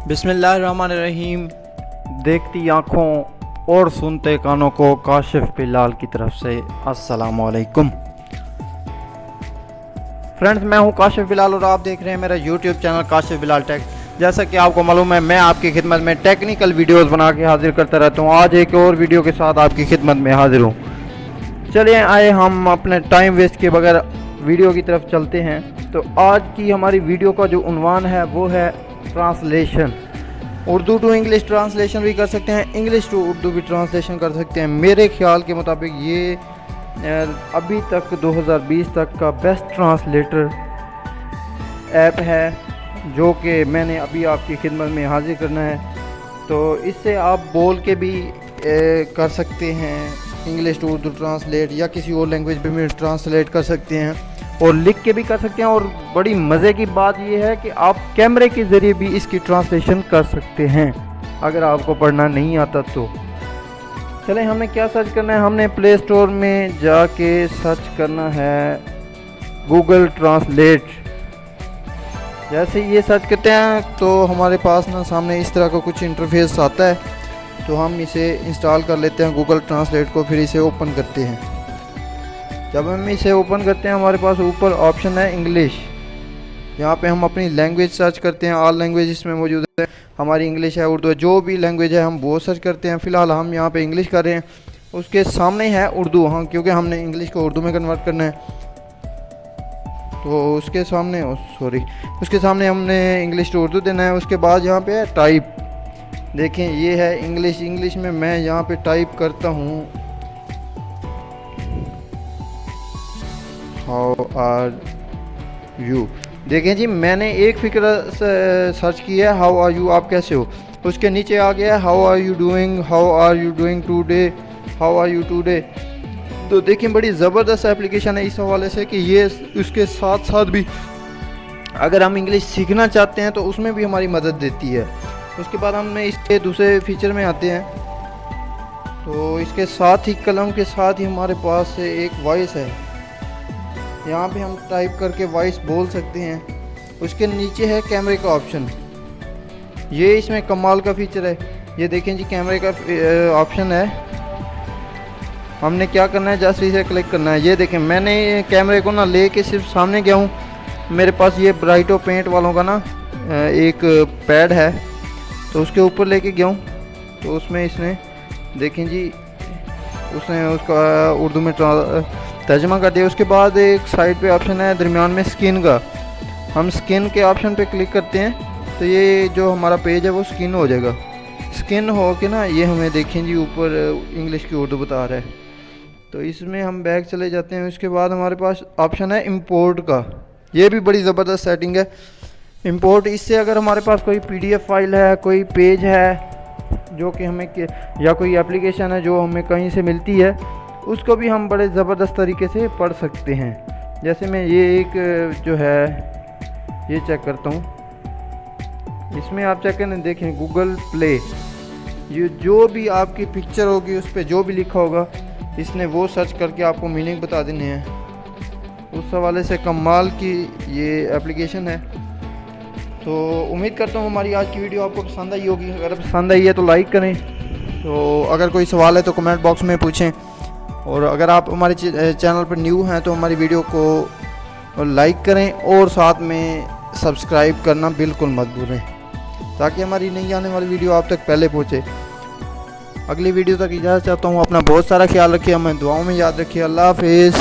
बिस्मिल्लाहिर्रहमानिर्रहीम। देखती आँखों और सुनते कानों को काशिफ बिलाल की तरफ से अस्सलाम वालेकुम। फ्रेंड्स, मैं हूं काशिफ बिलाल और आप देख रहे हैं मेरा YouTube channel Kashif Bilal tech. जैसा कि आपको मालूम है, मैं आपकी खिदमत में टेक्निकल वीडियोस बना के हाजिर करता रहता हूं। आज एक और वीडियो के साथ आपकी खिदमत में हाजिर हूं। चलिए आए हम अपने टाइम वेस्ट के बगैर वीडियो की तरफ चलते हैं। तो आज की हमारी वीडियो का जो उन्वान है वो है translation. Urdu to English translation भी कर सकते हैं, इंग्लिश टू उर्दू भी ट्रांसलेशन कर सकते हैं। मेरे ख्याल के मुताबिक ये अभी तक 2020 तक का बेस्ट ट्रांसलेटर ऐप है जो कि मैंने अभी आपकी खिदमत में हाजिर करना है। तो इससे आप बोल के भी कर सकते हैं इंग्लिश टू उर्दू ट्रांसलेट, या किसी और लैंग्वेज में भी ट्रांसलेट कर सकते हैं और लिख के भी कर सकते हैं। और बड़ी मज़े की बात यह है कि आप कैमरे के ज़रिए भी इसकी ट्रांसलेशन कर सकते हैं अगर आपको पढ़ना नहीं आता तो। चलें, हमने क्या सर्च करना है, हमने प्ले स्टोर में जाके सर्च करना है गूगल ट्रांसलेट। जैसे ये सर्च करते हैं तो हमारे पास ना सामने इस तरह का कुछ इंटरफेस आता है। तो हम इसे इंस्टॉल कर लेते हैं गूगल ट्रांसलेट को, फिर इसे ओपन करते हैं। जब हम इसे ओपन करते हैं हमारे पास ऊपर ऑप्शन है इंग्लिश। यहाँ पे हम अपनी लैंग्वेज सर्च करते हैं। ऑल लैंग्वेज इसमें मौजूद है, हमारी इंग्लिश है, उर्दू है, जो भी लैंग्वेज है हम वो सर्च करते हैं। फ़िलहाल हम यहाँ पे इंग्लिश कर रहे हैं। उसके सामने है उर्दू, हाँ, क्योंकि हमने इंग्लिश को उर्दू में कन्वर्ट करना है। तो उसके सामने हमने इंग्लिश टू उर्दू देना है। उसके बाद यहाँ पे है टाइप। देखें, ये है इंग्लिश में मैं यहाँ पे टाइप करता हूँ हाउ आर यू। देखें जी, मैंने एक फिक्र सर्च किया है हाउ आर यू, आप कैसे हो। उसके नीचे आ गया है how are you doing today, how are you today. तो देखें, बड़ी ज़बरदस्त एप्लीकेशन है इस हवाले से कि ये उसके साथ साथ भी अगर हम इंग्लिश सीखना चाहते हैं तो उसमें भी हमारी मदद देती है। उसके बाद हमने इसके दूसरे फीचर में आते हैं। तो इसके साथ ही कलम के साथ ही हमारे पास एक वॉइस है। यहाँ पे हम टाइप करके वॉइस बोल सकते हैं। उसके नीचे है कैमरे का ऑप्शन। ये इसमें कमाल का फीचर है। ये देखें जी, कैमरे का ऑप्शन है। हमने क्या करना है, जस्ट इसे क्लिक करना है। ये देखें, मैंने कैमरे को ना लेके सिर्फ सामने गया हूँ। मेरे पास ये ब्राइटो पेंट वालों का ना एक पैड है, तो उसके ऊपर लेके गया हूँ। तो उसमें इसने देखें जी, उसने उसका उर्दू में तर्जमा कर दिया। उसके बाद एक साइड पे ऑप्शन है दरमियान में स्किन का। हम स्किन के ऑप्शन पे क्लिक करते हैं तो ये जो हमारा पेज है वो स्किन हो जाएगा। स्किन हो के ना ये हमें देखें जी ऊपर इंग्लिश की उर्दू बता रहा है। तो इसमें हम बैक चले जाते हैं। उसके बाद हमारे पास ऑप्शन है इंपोर्ट का। ये भी बड़ी ज़बरदस्त सेटिंग है इंपोर्ट। इससे अगर हमारे पास कोई PDF फाइल है, कोई पेज है जो कि हमें या कोई एप्लीकेशन है जो हमें कहीं से मिलती है, उसको भी हम बड़े ज़बरदस्त तरीके से पढ़ सकते हैं। जैसे मैं ये एक जो है ये चेक करता हूँ। इसमें आप चेक करें, देखें गूगल प्ले, ये जो भी आपकी पिक्चर होगी उस पर जो भी लिखा होगा इसने वो सर्च करके आपको मीनिंग बता देने हैं। उस हवाले से कमाल की ये एप्लीकेशन है। तो उम्मीद करता हूँ हमारी आज की वीडियो आपको पसंद आई होगी। अगर पसंद आई है तो लाइक करें। तो अगर कोई सवाल है तो कमेंट बॉक्स में पूछें। और अगर आप हमारे चैनल पर न्यू हैं तो हमारी वीडियो को लाइक करें और साथ में सब्सक्राइब करना बिल्कुल मत भूलें, ताकि हमारी नई आने वाली वीडियो आप तक पहले पहुंचे। अगली वीडियो तक इजाज़त चाहता हूँ। अपना बहुत सारा ख्याल रखिए, हमें दुआओं में याद रखिए। अल्लाह हाफिज़।